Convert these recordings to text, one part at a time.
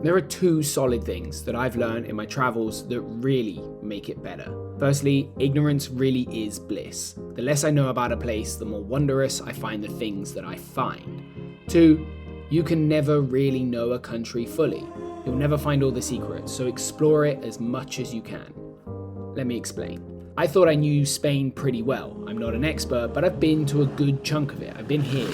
There are two solid things that I've learned in my travels that really make it better. Firstly, ignorance really is bliss. The less I know about a place, the more wondrous I find the things that I find. Two, you can never really know a country fully. You'll never find all the secrets, so explore it as much as you can. Let me explain. I thought I knew Spain pretty well. I'm not an expert, but I've been to a good chunk of it. I've been here,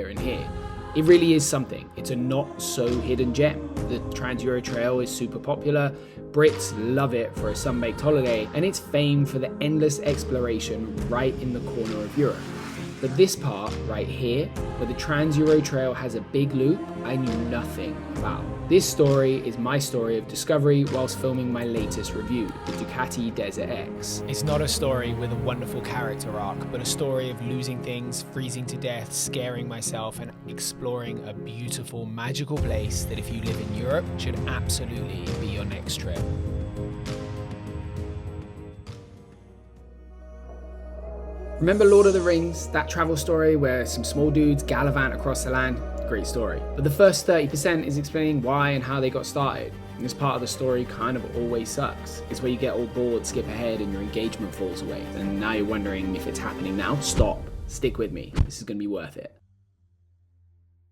and here. It really is something. It's a not so hidden gem. The Trans-Euro Trail is super popular. Brits love it for a sun-baked holiday, and it's famed for the endless exploration right in the corner of Europe. But this part right here, where the Trans-Euro Trail has a big loop, I knew nothing about. This story is my story of discovery whilst filming my latest review, the Ducati Desert X. It's not a story with a wonderful character arc, but a story of losing things, freezing to death, scaring myself, and exploring a beautiful, magical place that if you live in Europe, should absolutely be your next trip. Remember Lord of the Rings, that travel story where some small dudes gallivant across the land? Great story. But the first 30% is explaining why and how they got started. And this part of the story kind of always sucks. It's where you get all bored, skip ahead, and your engagement falls away. And now you're wondering if it's happening now. Stop. Stick with me. This is going to be worth it.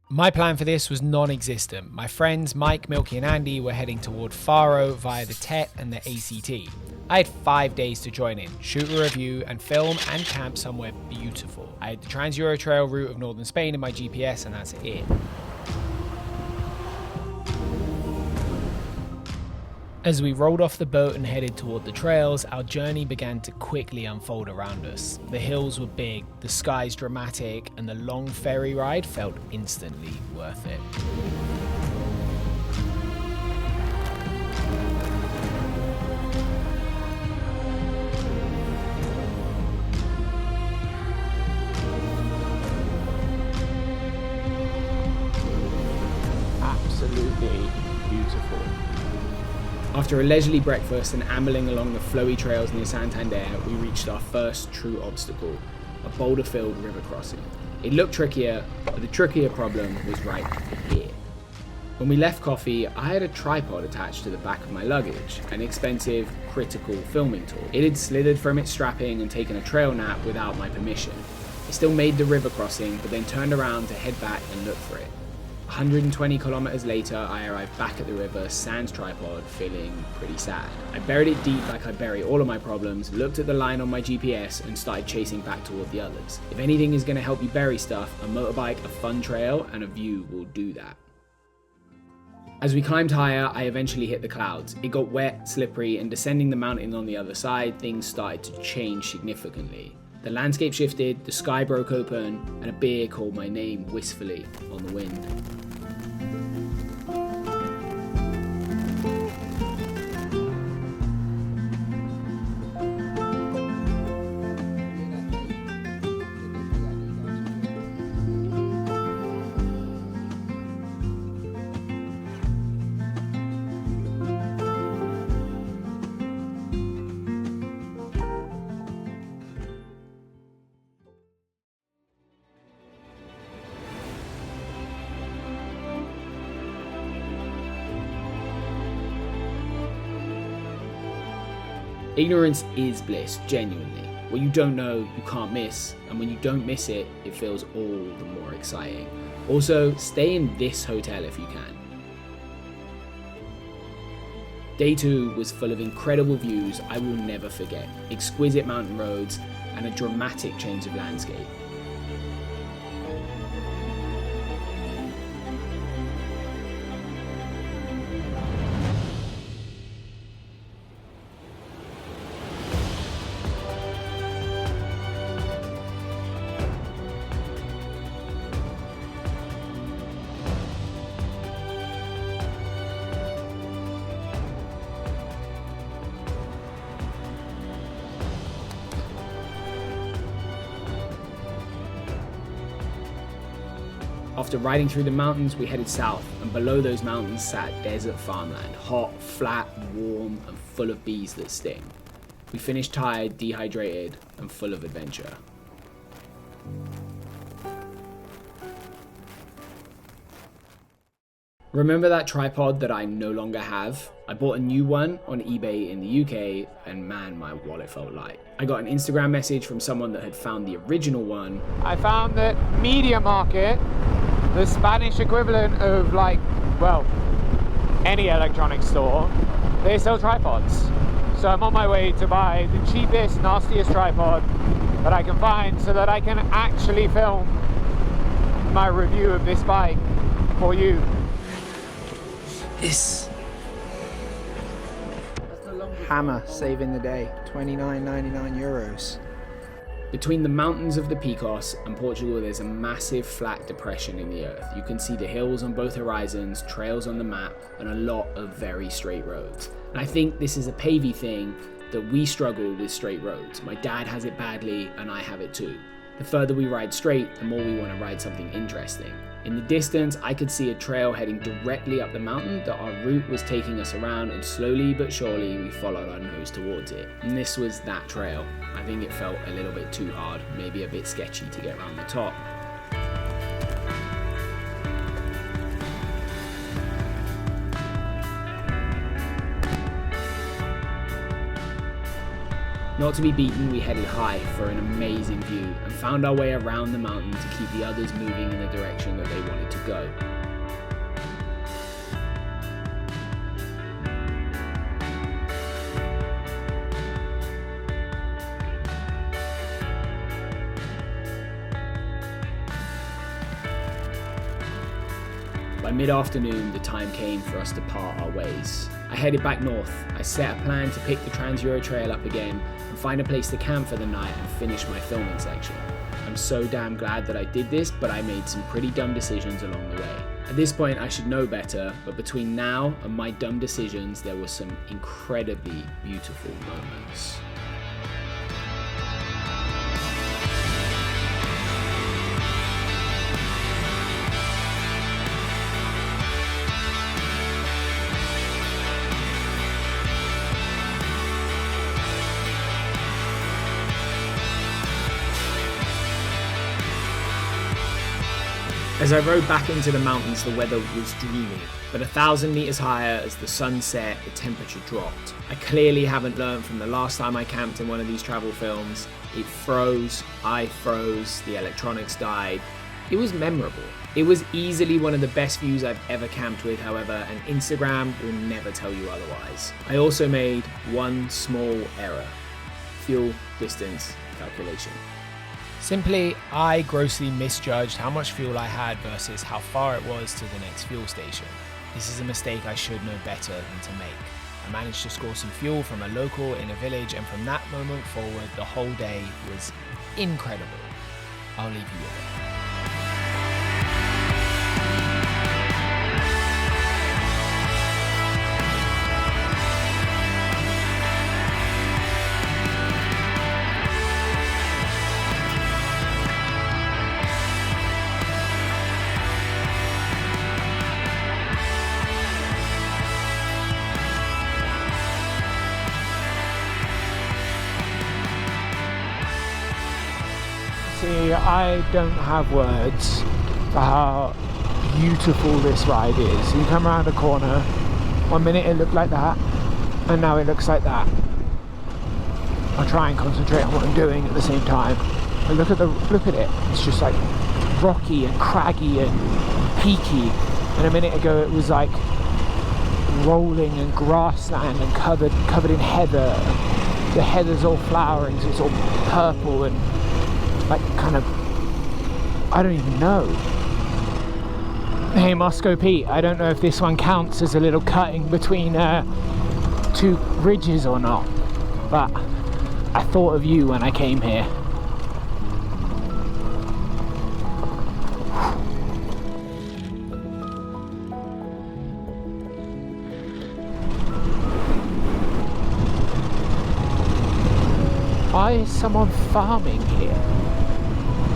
My plan for this was non-existent. My friends Mike, Milky and Andy were heading toward Faro via the TET and the ACT. I had 5 days to join in, shoot a review and film and camp somewhere beautiful. I had the Trans-Euro Trail route of northern Spain in my GPS and that's it. As we rolled off the boat and headed toward the trails, our journey began to quickly unfold around us. The hills were big, the skies dramatic, and the long ferry ride felt instantly worth it. Absolutely beautiful. After a leisurely breakfast and ambling along the flowy trails near Santander, we reached our first true obstacle, a boulder-filled river crossing. It looked trickier, but the trickier problem was right here. When we left coffee, I had a tripod attached to the back of my luggage, an expensive, critical filming tool. It had slithered from its strapping and taken a trail nap without my permission. I still made the river crossing, but then turned around to head back and look for it. 120 kilometers later, I arrived back at the river, sans tripod, feeling pretty sad. I buried it deep like I bury all of my problems, looked at the line on my GPS, and started chasing back toward the others. If anything is going to help you bury stuff, a motorbike, a fun trail, and a view will do that. As we climbed higher, I eventually hit the clouds. It got wet, slippery, and descending the mountain on the other side, things started to change significantly. The landscape shifted, the sky broke open, and a beer called my name wistfully on the wind. Ignorance is bliss, genuinely. What you don't know, you can't miss, and when you don't miss it, it feels all the more exciting. Also, stay in this hotel if you can. Day 2 was full of incredible views I will never forget, exquisite mountain roads, and a dramatic change of landscape. After riding through the mountains, we headed south, and below those mountains sat desert farmland, hot, flat, warm, and full of bees that sting. We finished tired, dehydrated, and full of adventure. Remember that tripod that I no longer have? I bought a new one on eBay in the UK and man, my wallet felt light. I got an Instagram message from someone that had found the original one. I found that Media Market, the Spanish equivalent of any electronics store, they sell tripods. So I'm on my way to buy the cheapest, nastiest tripod that I can find so that I can actually film my review of this bike for you. This hammer saving the day, 29.99 euros. Between the mountains of the Picos and Portugal, there's a massive flat depression in the earth. You can see the hills on both horizons, trails on the map, and a lot of very straight roads. And I think this is a Pavey thing, that we struggle with straight roads. My dad has it badly, and I have it too. The further we ride straight, the more we want to ride something interesting. In the distance, I could see a trail heading directly up the mountain that our route was taking us around, and slowly but surely we followed our nose towards it. And this was that trail. I think it felt a little bit too hard, maybe a bit sketchy to get around the top. Not to be beaten, we headed high for an amazing view and found our way around the mountain to keep the others moving in the direction that they wanted to go. By mid-afternoon, the time came for us to part our ways. I headed back north. I set a plan to pick the Trans-Euro Trail up again and find a place to camp for the night and finish my filming section. I'm so damn glad that I did this, but I made some pretty dumb decisions along the way. At this point, I should know better, but between now and my dumb decisions, there were some incredibly beautiful moments. As I rode back into the mountains, the weather was dreamy, but 1,000 meters higher as the sun set, the temperature dropped. I clearly haven't learned from the last time I camped in one of these travel films. It froze, I froze, the electronics died. It was memorable. It was easily one of the best views I've ever camped with, however, and Instagram will never tell you otherwise. I also made one small error: fuel distance calculation. Simply, I grossly misjudged how much fuel I had versus how far it was to the next fuel station. This is a mistake I should know better than to make. I managed to score some fuel from a local in a village, and from that moment forward, the whole day was incredible. I'll leave you with it. See, I don't have words for how beautiful this ride is. You come around a corner, 1 minute it looked like that, and now it looks like that. I'll try and concentrate on what I'm doing at the same time. But look at it. It's just like rocky and craggy and peaky. And a minute ago it was like rolling and grassland and covered in heather. The heather's all flowering, so it's all purple and like kind of, I don't even know. Hey Moscow Pete, I don't know if this one counts as a little cutting between two ridges or not, but I thought of you when I came here. Why is someone farming here?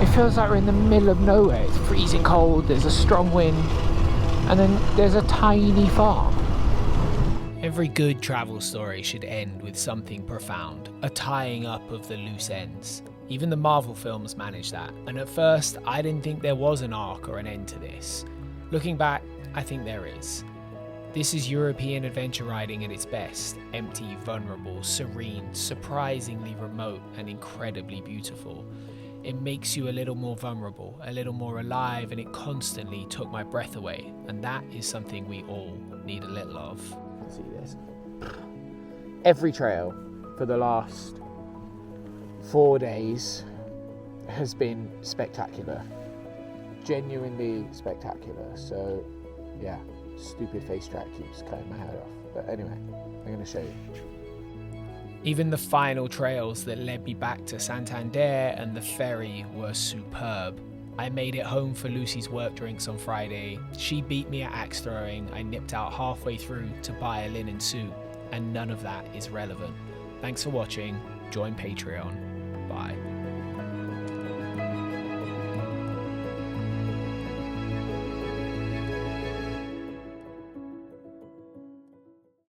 It feels like we're in the middle of nowhere. It's freezing cold, there's a strong wind, and then there's a tiny farm. Every good travel story should end with something profound, a tying up of the loose ends. Even the Marvel films manage that, and at first I didn't think there was an arc or an end to this. Looking back, I think there is. This is European adventure riding at its best. Empty, vulnerable, serene, surprisingly remote, and incredibly beautiful. It makes you a little more vulnerable, a little more alive, and it constantly took my breath away. And that is something we all need a little of. See this? Every trail for the last 4 days has been spectacular. Genuinely spectacular. So, yeah, stupid face track keeps cutting my head off. But anyway, I'm going to show you. Even the final trails that led me back to Santander and the ferry were superb. I made it home for Lucy's work drinks on Friday. She beat me at axe throwing. I nipped out halfway through to buy a linen suit, and none of that is relevant. Thanks for watching. Join Patreon. Bye.